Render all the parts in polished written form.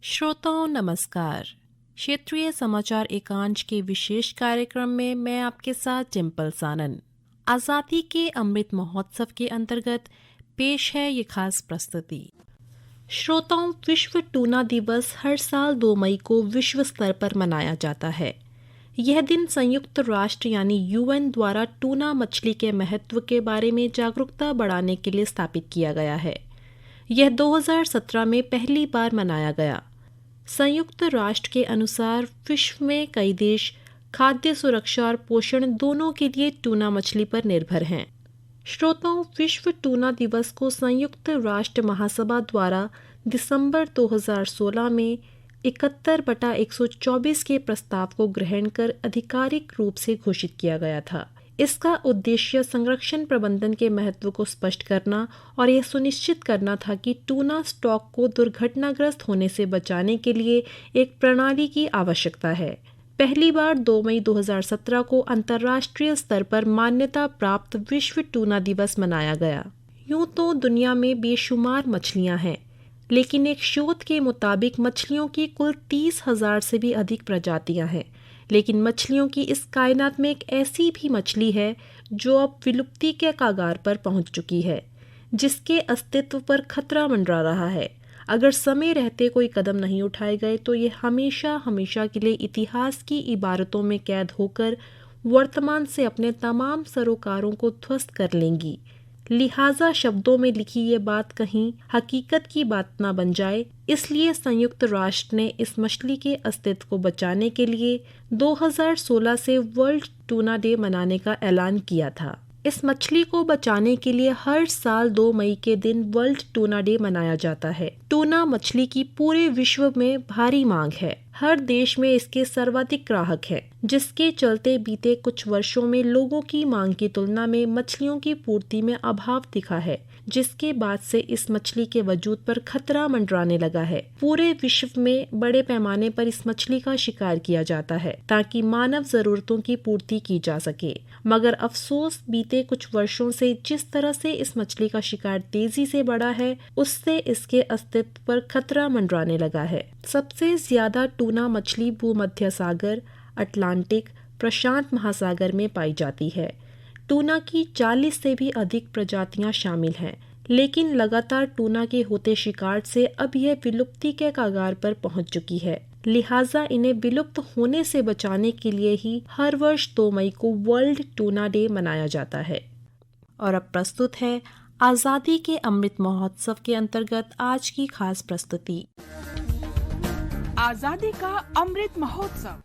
श्रोताओं नमस्कार। क्षेत्रीय समाचार एकांश के विशेष कार्यक्रम में मैं आपके साथ डिम्पल सानन। आज़ादी के अमृत महोत्सव के अंतर्गत पेश है ये खास प्रस्तुति। श्रोताओं, विश्व टूना दिवस हर साल 2 मई को विश्व स्तर पर मनाया जाता है। यह दिन संयुक्त राष्ट्र यानी यूएन द्वारा टूना मछली के महत्व के बारे में जागरूकता बढ़ाने के लिए स्थापित किया गया है। यह 2017 में पहली बार मनाया गया। संयुक्त राष्ट्र के अनुसार विश्व में कई देश खाद्य सुरक्षा और पोषण दोनों के लिए टूना मछली पर निर्भर हैं। श्रोताओं, विश्व टूना दिवस को संयुक्त राष्ट्र महासभा द्वारा दिसंबर 2016 में 71/124 के प्रस्ताव को ग्रहण कर आधिकारिक रूप से घोषित किया गया था। इसका उद्देश्य संरक्षण प्रबंधन के महत्व को स्पष्ट करना और यह सुनिश्चित करना था कि टूना स्टॉक को दुर्घटनाग्रस्त होने से बचाने के लिए एक प्रणाली की आवश्यकता है। पहली बार 2 मई 2017 को अंतर्राष्ट्रीय स्तर पर मान्यता प्राप्त विश्व टूना दिवस मनाया गया। यूं तो दुनिया में बेशुमार मछलियां हैं, लेकिन एक शोध के मुताबिक मछलियों की कुल 30,000 से भी अधिक प्रजातियां हैं। लेकिन मछलियों की इस कायनात में एक ऐसी भी मछली है जो अब विलुप्ति के कगार पर पहुंच चुकी है, जिसके अस्तित्व पर खतरा मंडरा रहा है। अगर समय रहते कोई कदम नहीं उठाए गए तो ये हमेशा हमेशा के लिए इतिहास की इबारतों में कैद होकर वर्तमान से अपने तमाम सरोकारों को ध्वस्त कर लेंगी। लिहाजा शब्दों में लिखी ये बात कहीं हकीकत की बात न बन जाए, इसलिए संयुक्त राष्ट्र ने इस मछली के अस्तित्व को बचाने के लिए 2016 से वर्ल्ड टूना डे मनाने का ऐलान किया था। इस मछली को बचाने के लिए हर साल 2 मई के दिन वर्ल्ड टूना डे मनाया जाता है। टूना मछली की पूरे विश्व में भारी मांग है। हर देश में इसके सर्वाधिक ग्राहक हैं, जिसके चलते बीते कुछ वर्षों में लोगों की मांग की तुलना में मछलियों की पूर्ति में अभाव दिखा है, जिसके बाद से इस मछली के वजूद पर खतरा मंडराने लगा है। पूरे विश्व में बड़े पैमाने पर इस मछली का शिकार किया जाता है ताकि मानव जरूरतों की पूर्ति की जा सके। मगर अफसोस, बीते कुछ वर्षों से जिस तरह से इस मछली का शिकार तेजी से बढ़ा है, उससे इसके अस्तित्व पर खतरा मंडराने लगा है। सबसे ज्यादा टूना मछली भूमध्य सागर, अटलांटिक, प्रशांत महासागर में पाई जाती है। टूना की 40 से भी अधिक प्रजातियां शामिल हैं, लेकिन लगातार टूना के होते शिकार से अब यह विलुप्ति के कगार पर पहुंच चुकी है। लिहाजा इन्हें विलुप्त होने से बचाने के लिए ही हर वर्ष 2 मई को वर्ल्ड टूना डे मनाया जाता है। और अब प्रस्तुत है आज़ादी के अमृत महोत्सव के अंतर्गत आज की खास प्रस्तुति। आज़ादी का अमृत महोत्सव।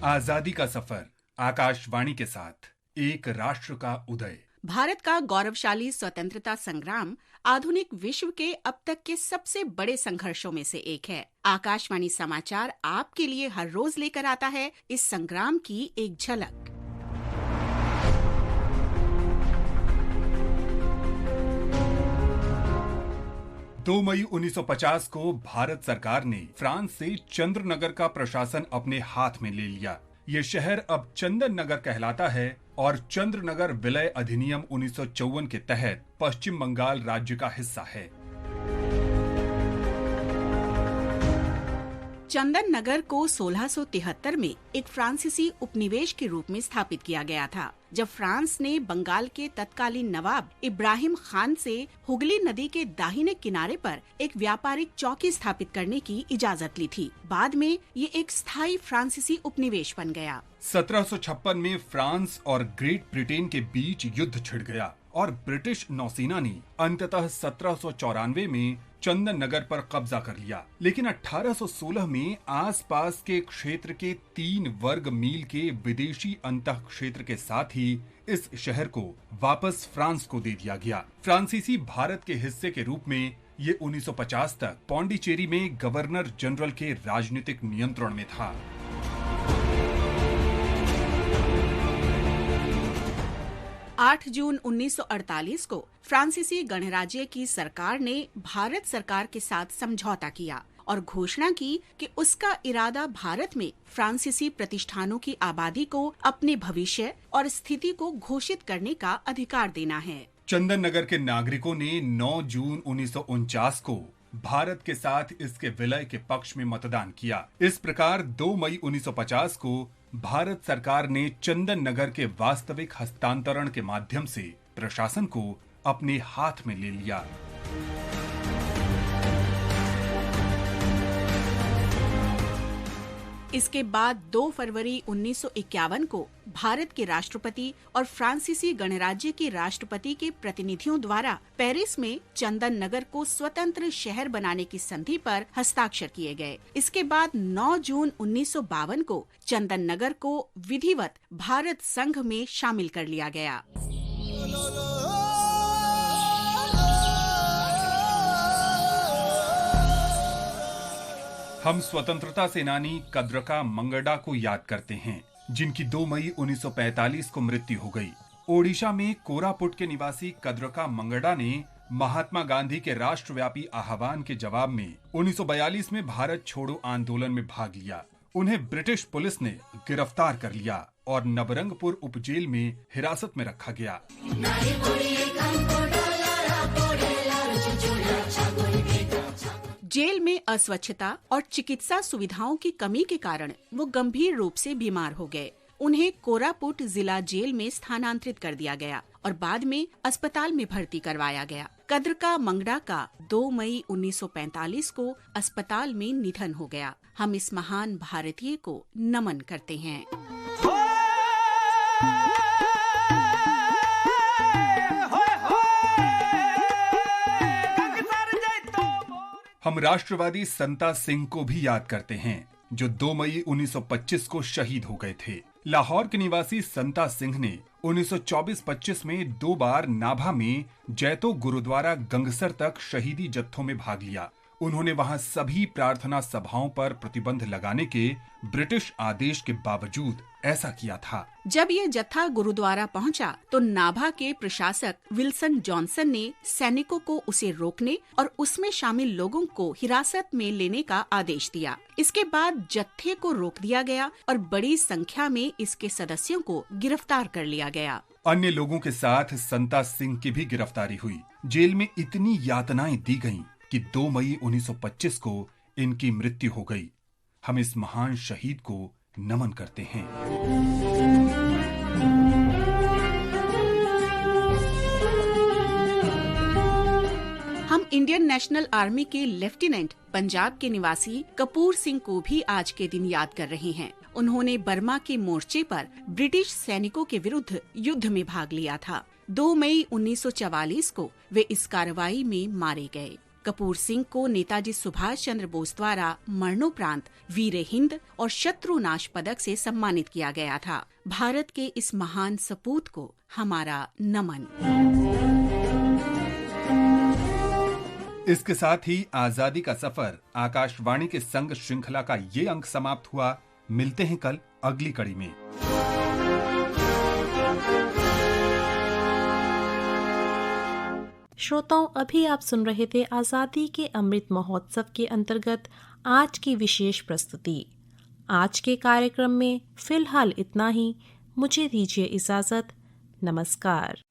आजादी का सफर, आकाशवाणी के साथ एक राष्ट्र का उदय। भारत का गौरवशाली स्वतंत्रता संग्राम आधुनिक विश्व के अब तक के सबसे बड़े संघर्षों में से एक है। आकाशवाणी समाचार आपके लिए हर रोज लेकर आता है इस संग्राम की एक झलक। दो मई 1950 को भारत सरकार ने फ्रांस से चंद्रनगर का प्रशासन अपने हाथ में ले लिया। ये शहर अब चंदन नगर कहलाता है और चंद्रनगर विलय अधिनियम 1954 के तहत पश्चिम बंगाल राज्य का हिस्सा है। चंदन नगर को 1673 में एक फ्रांसीसी उपनिवेश के रूप में स्थापित किया गया था, जब फ्रांस ने बंगाल के तत्कालीन नवाब इब्राहिम खान से हुगली नदी के दाहिने किनारे पर एक व्यापारिक चौकी स्थापित करने की इजाजत ली थी। बाद में ये एक स्थायी फ्रांसीसी उपनिवेश बन गया। 1756 में फ्रांस और ग्रेट ब्रिटेन के बीच युद्ध छिड़ गया और ब्रिटिश नौसेना ने अंततः 1794 में चंदन नगर पर कब्जा कर लिया। लेकिन 1816 में आसपास के क्षेत्र के 3 वर्ग मील के विदेशी अंतः क्षेत्र के साथ ही इस शहर को वापस फ्रांस को दे दिया गया। फ्रांसीसी भारत के हिस्से के रूप में ये 1950 तक पौंडीचेरी में गवर्नर जनरल के राजनीतिक नियंत्रण में था। 8 जून 1948 को फ्रांसीसी गणराज्य की सरकार ने भारत सरकार के साथ समझौता किया और घोषणा की कि उसका इरादा भारत में फ्रांसीसी प्रतिष्ठानों की आबादी को अपने भविष्य और स्थिति को घोषित करने का अधिकार देना है। चंदन नगर के नागरिकों ने 9 जून 1949 को भारत के साथ इसके विलय के पक्ष में मतदान किया। इस प्रकार 2 मई 1950 को भारत सरकार ने चंदन नगर के वास्तविक हस्तांतरण के माध्यम से प्रशासन को अपने हाथ में ले लिया। इसके बाद 2 फरवरी 1951 को भारत के राष्ट्रपति और फ्रांसीसी गणराज्य के राष्ट्रपति के प्रतिनिधियों द्वारा पेरिस में चंदन नगर को स्वतंत्र शहर बनाने की संधि पर हस्ताक्षर किए गए। इसके बाद 9 जून 1952 को चंदन नगर को विधिवत भारत संघ में शामिल कर लिया गया। हम स्वतंत्रता सेनानी कद्रका मंगडा को याद करते हैं, जिनकी 2 मई 1945 को मृत्यु हो गई। ओडिशा में कोरापुट के निवासी कद्रका मंगडा ने महात्मा गांधी के राष्ट्रव्यापी आह्वान के जवाब में 1942 में भारत छोड़ो आंदोलन में भाग लिया। उन्हें ब्रिटिश पुलिस ने गिरफ्तार कर लिया और नवरंगपुर उपजेल में हिरासत में रखा गया। जेल में अस्वच्छता और चिकित्सा सुविधाओं की कमी के कारण वो गंभीर रूप से बीमार हो गए। उन्हें कोरापुट जिला जेल में स्थानांतरित कर दिया गया और बाद में अस्पताल में भर्ती करवाया गया। कद्रका मंगडा का 2 मई 1945 को अस्पताल में निधन हो गया। हम इस महान भारतीय को नमन करते हैं। हम राष्ट्रवादी संता सिंह को भी याद करते हैं, जो 2 मई 1925 को शहीद हो गए थे। लाहौर के निवासी संता सिंह ने 1924-25 में 2 बार नाभा में जैतो गुरुद्वारा गंगसर तक शहीदी जत्थों में भाग लिया। उन्होंने वहां सभी प्रार्थना सभाओं पर प्रतिबंध लगाने के ब्रिटिश आदेश के बावजूद ऐसा किया था। जब ये जत्था गुरुद्वारा पहुंचा तो नाभा के प्रशासक विल्सन जॉनसन ने सैनिकों को उसे रोकने और उसमें शामिल लोगों को हिरासत में लेने का आदेश दिया। इसके बाद जत्थे को रोक दिया गया और बड़ी संख्या में इसके सदस्यों को गिरफ्तार कर लिया गया। अन्य लोगों के साथ संता सिंह की भी गिरफ्तारी हुई। जेल में इतनी यातनाएं दी गईं कि 2 मई 1925 को इनकी मृत्यु हो गई। हम इस महान शहीद को नमन करते हैं। हम इंडियन नेशनल आर्मी के लेफ्टिनेंट पंजाब के निवासी कपूर सिंह को भी आज के दिन याद कर रहे हैं। उन्होंने बर्मा के मोर्चे पर ब्रिटिश सैनिकों के विरुद्ध युद्ध में भाग लिया था। 2 मई 1944 को वे इस कार्रवाई में मारे गए। कपूर सिंह को नेताजी सुभाष चंद्र बोस द्वारा मरणोपरांत वीर हिंद और शत्रुनाश पदक से सम्मानित किया गया था। भारत के इस महान सपूत को हमारा नमन। इसके साथ ही आजादी का सफर आकाशवाणी के संग श्रृंखला का ये अंक समाप्त हुआ। मिलते हैं कल अगली कड़ी में। श्रोताओं, अभी आप सुन रहे थे आजादी के अमृत महोत्सव के अंतर्गत आज की विशेष प्रस्तुति। आज के कार्यक्रम में फिलहाल इतना ही। मुझे दीजिए इजाजत। नमस्कार।